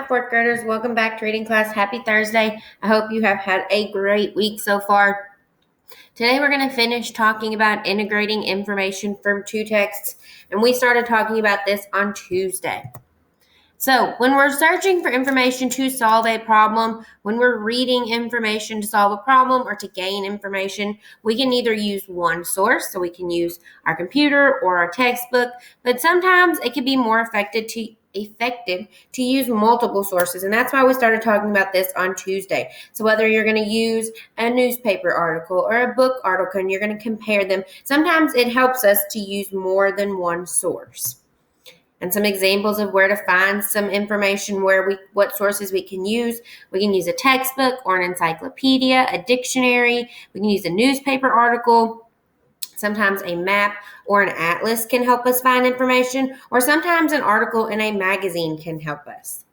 up, fourth graders? Welcome back to reading class. Happy Thursday. I hope you have had a great week so far. Today we're going to finish talking about integrating information from two texts, and we started talking about this on Tuesday. So when we're searching for information to solve a problem, when we're reading information to solve a problem or to gain information, we can either use one source, so we can use our computer or our textbook, but sometimes it can be more effective to use multiple sources, and that's why we started talking about this on Tuesday. So whether you're going to use a newspaper article or a book article and you're going to compare them, sometimes it helps us to use more than one source. And some examples of where to find some information, what sources we can use. We can use a textbook or an encyclopedia, a dictionary. We can use a newspaper article. Sometimes a map or an atlas can help us find information, or sometimes an article in a magazine can help us.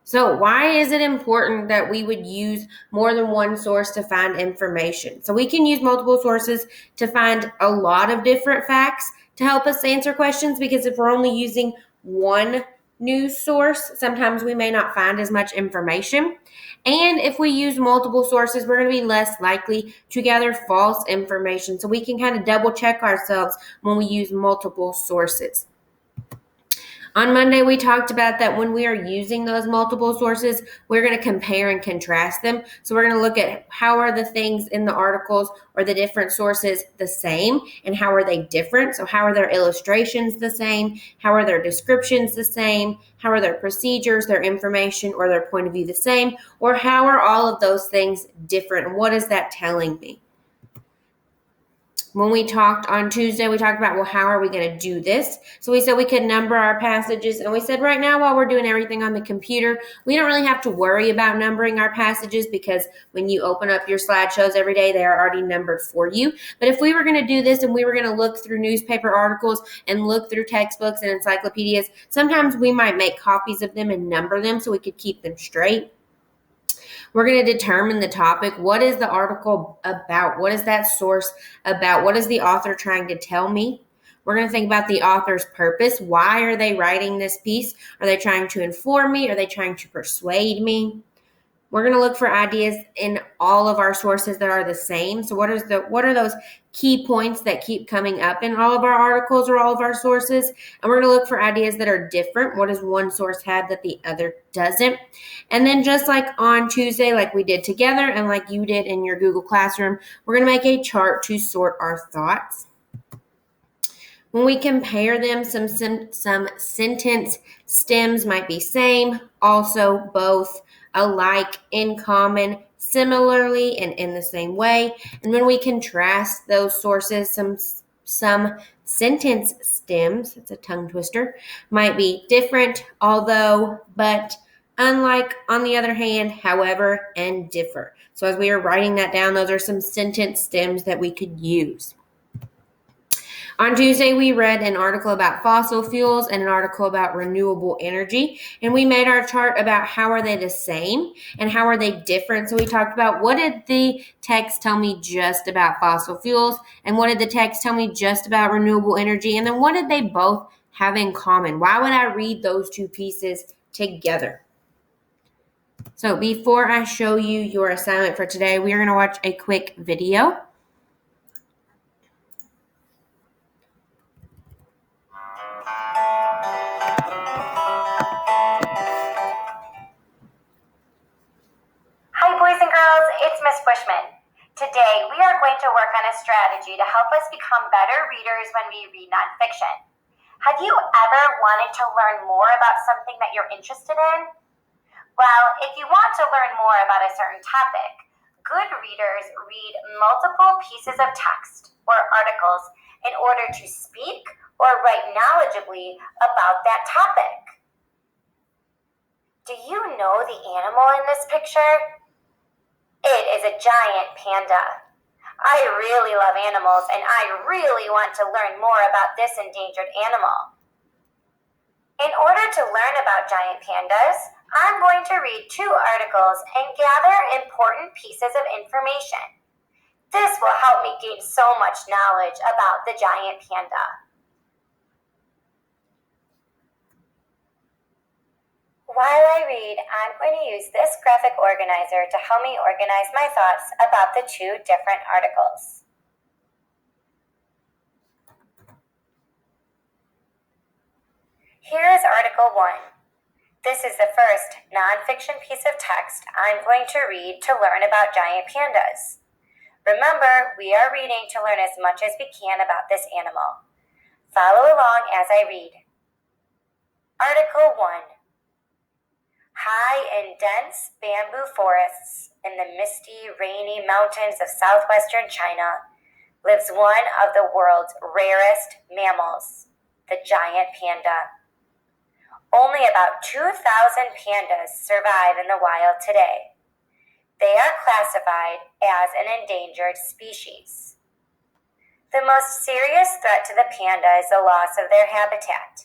So why is it important that we would use more than one source to find information? So we can use multiple sources to find a lot of different facts to help us answer questions, because if we're only using one news source, sometimes we may not find as much information. And if we use multiple sources, we're going to be less likely to gather false information. So we can kind of double check ourselves when we use multiple sources. On Monday, we talked about that when we are using those multiple sources, we're going to compare and contrast them. So we're going to look at how are the things in the articles or the different sources the same, and how are they different? So how are their illustrations the same? How are their descriptions the same? How are their procedures, their information, or their point of view the same? Or how are all of those things different? And what is that telling me? When we talked on Tuesday, we talked about, well, how are we going to do this? So we said we could number our passages. And we said right now, while we're doing everything on the computer, we don't really have to worry about numbering our passages, because when you open up your slideshows every day, they are already numbered for you. But if we were going to do this and we were going to look through newspaper articles and look through textbooks and encyclopedias, sometimes we might make copies of them and number them so we could keep them straight. We're going to determine the topic. What is the article about? What is that source about? What is the author trying to tell me? We're going to think about the author's purpose. Why are they writing this piece? Are they trying to inform me? Are they trying to persuade me? We're going to look for ideas in all of our sources that are the same. So what are those key points that keep coming up in all of our articles or all of our sources? And we're going to look for ideas that are different. What does one source have that the other doesn't? And then just like on Tuesday, like we did together and like you did in your Google Classroom, we're going to make a chart to sort our thoughts. When we compare them, some sentence stems might be same, also, both, alike, in common, similarly, and in the same way. And when we contrast those sources, some sentence stems, it's a tongue twister, might be different, although, but, unlike, on the other hand, however, and differ. So as we are writing that down, those are some sentence stems that we could use. On Tuesday, we read an article about fossil fuels and an article about renewable energy, and we made our chart about how are they the same and how are they different. So we talked about, what did the text tell me just about fossil fuels, and what did the text tell me just about renewable energy, and then what did they both have in common? Why would I read those two pieces together? So before I show you your assignment for today, we are going to watch a quick video. Hi boys and girls, it's Miss Bushman. Today we are going to work on a strategy to help us become better readers when we read nonfiction. Have you ever wanted to learn more about something that you're interested in? Well, if you want to learn more about a certain topic, good readers read multiple pieces of text or articles in order to speak or write knowledgeably about that topic. Do you know the animal in this picture? It is a giant panda. I really love animals, and I really want to learn more about this endangered animal. In order to learn about giant pandas, I'm going to read 2 articles and gather important pieces of information. This will help me gain so much knowledge about the giant panda. While I read, I'm going to use this graphic organizer to help me organize my thoughts about the two different articles. Here is Article 1. This is the first nonfiction piece of text I'm going to read to learn about giant pandas. Remember, we are reading to learn as much as we can about this animal. Follow along as I read. Article 1. High and dense bamboo forests in the misty, rainy mountains of southwestern China lives one of the world's rarest mammals, the giant panda. Only about 2,000 pandas survive in the wild today. They are classified as an endangered species. The most serious threat to the panda is the loss of their habitat.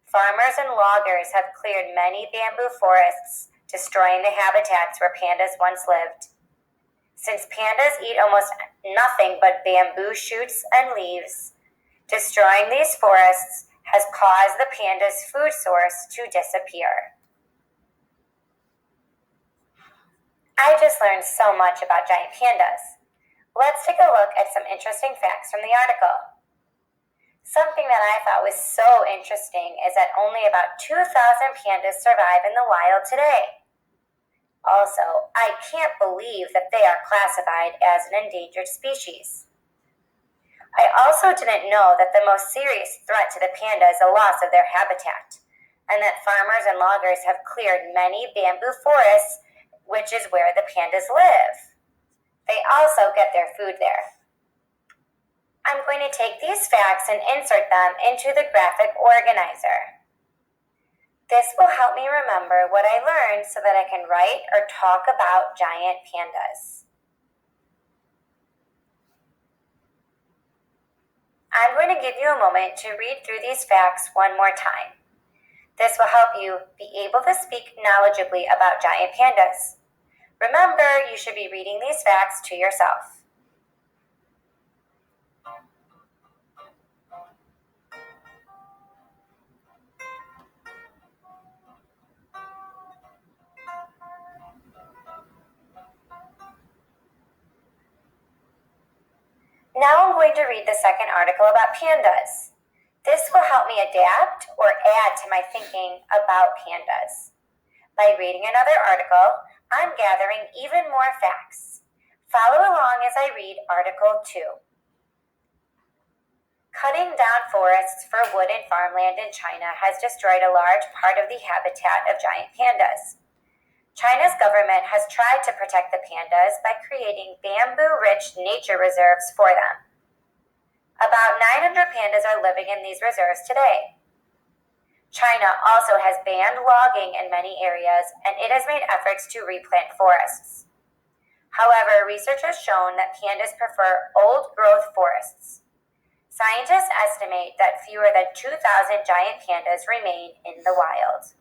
Farmers and loggers have cleared many bamboo forests, destroying the habitats where pandas once lived. Since pandas eat almost nothing but bamboo shoots and leaves, destroying these forests has caused the panda's food source to disappear. I just learned so much about giant pandas. Let's take a look at some interesting facts from the article. Something that I thought was so interesting is that only about 2,000 pandas survive in the wild today. Also, I can't believe that they are classified as an endangered species. I also didn't know that the most serious threat to the panda is the loss of their habitat, and that farmers and loggers have cleared many bamboo forests, which is where the pandas live. They also get their food there. I'm going to take these facts and insert them into the graphic organizer. This will help me remember what I learned so that I can write or talk about giant pandas. I'm going to give you a moment to read through these facts one more time. This will help you be able to speak knowledgeably about giant pandas. Remember, you should be reading these facts to yourself. Now I'm going to read the second article about pandas. This will help me adapt or add to my thinking about pandas. By reading another article, I'm gathering even more facts. Follow along as I read Article 2. Cutting down forests for wood and farmland in China has destroyed a large part of the habitat of giant pandas. China's government has tried to protect the pandas by creating bamboo-rich nature reserves for them. About 900 pandas are living in these reserves today. China also has banned logging in many areas, and it has made efforts to replant forests. However, research has shown that pandas prefer old-growth forests. Scientists estimate that fewer than 2,000 giant pandas remain in the wild.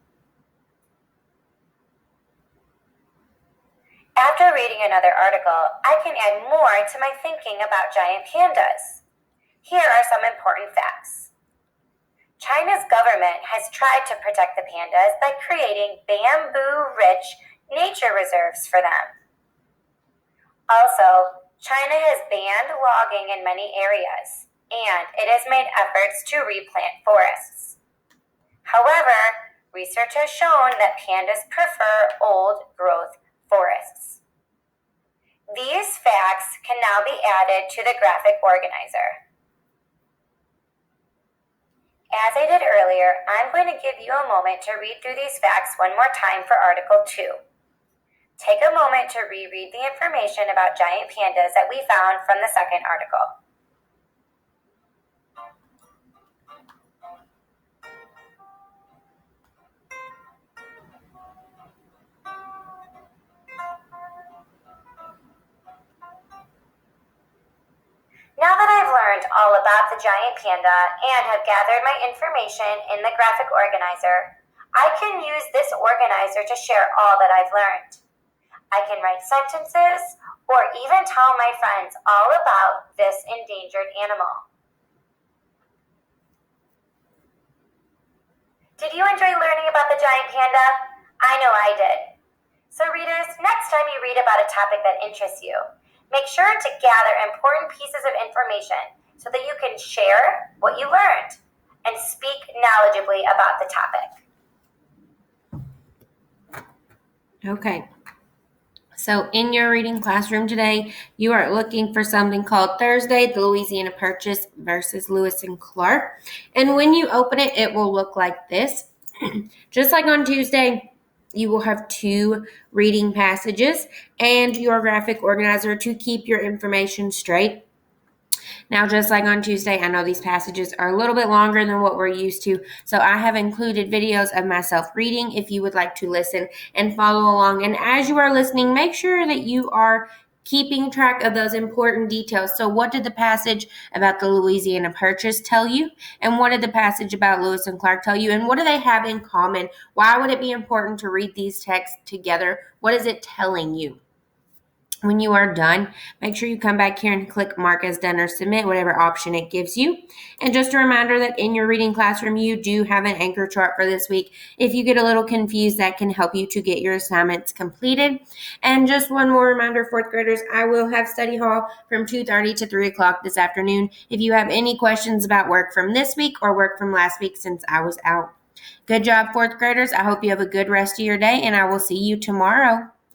After reading another article, I can add more to my thinking about giant pandas. Here are some important facts. China's government has tried to protect the pandas by creating bamboo-rich nature reserves for them. Also, China has banned logging in many areas, and it has made efforts to replant forests. However, research has shown that pandas prefer old-growth forests. These facts can now be added to the graphic organizer. As I did earlier, I'm going to give you a moment to read through these facts one more time for Article 2. Take a moment to reread the information about giant pandas that we found from the second article. Now that I've learned all about the giant panda and have gathered my information in the graphic organizer, I can use this organizer to share all that I've learned. I can write sentences or even tell my friends all about this endangered animal. Did you enjoy learning about the giant panda? I know I did. So readers, next time you read about a topic that interests you, make sure to gather important pieces of information so that you can share what you learned and speak knowledgeably about the topic. Okay. So in your reading classroom today, you are looking for something called Thursday, the Louisiana Purchase versus Lewis and Clark. And when you open it, it will look like this. Just like on Tuesday, you will have 2 reading passages and your graphic organizer to keep your information straight. Now, just like on Tuesday, I know these passages are a little bit longer than what we're used to, so I have included videos of myself reading if you would like to listen and follow along. And as you are listening, make sure that you are keeping track of those important details. So what did the passage about the Louisiana Purchase tell you? And what did the passage about Lewis and Clark tell you? And what do they have in common? Why would it be important to read these texts together? What is it telling you? When you are done, make sure you come back here and click mark as done or submit, whatever option it gives you. And just a reminder that in your reading classroom, you do have an anchor chart for this week. If you get a little confused, that can help you to get your assignments completed. And just one more reminder, 4th graders, I will have study hall from 2:30 to 3 o'clock this afternoon. If you have any questions about work from this week or work from last week since I was out. Good job, 4th graders. I hope you have a good rest of your day, and I will see you tomorrow.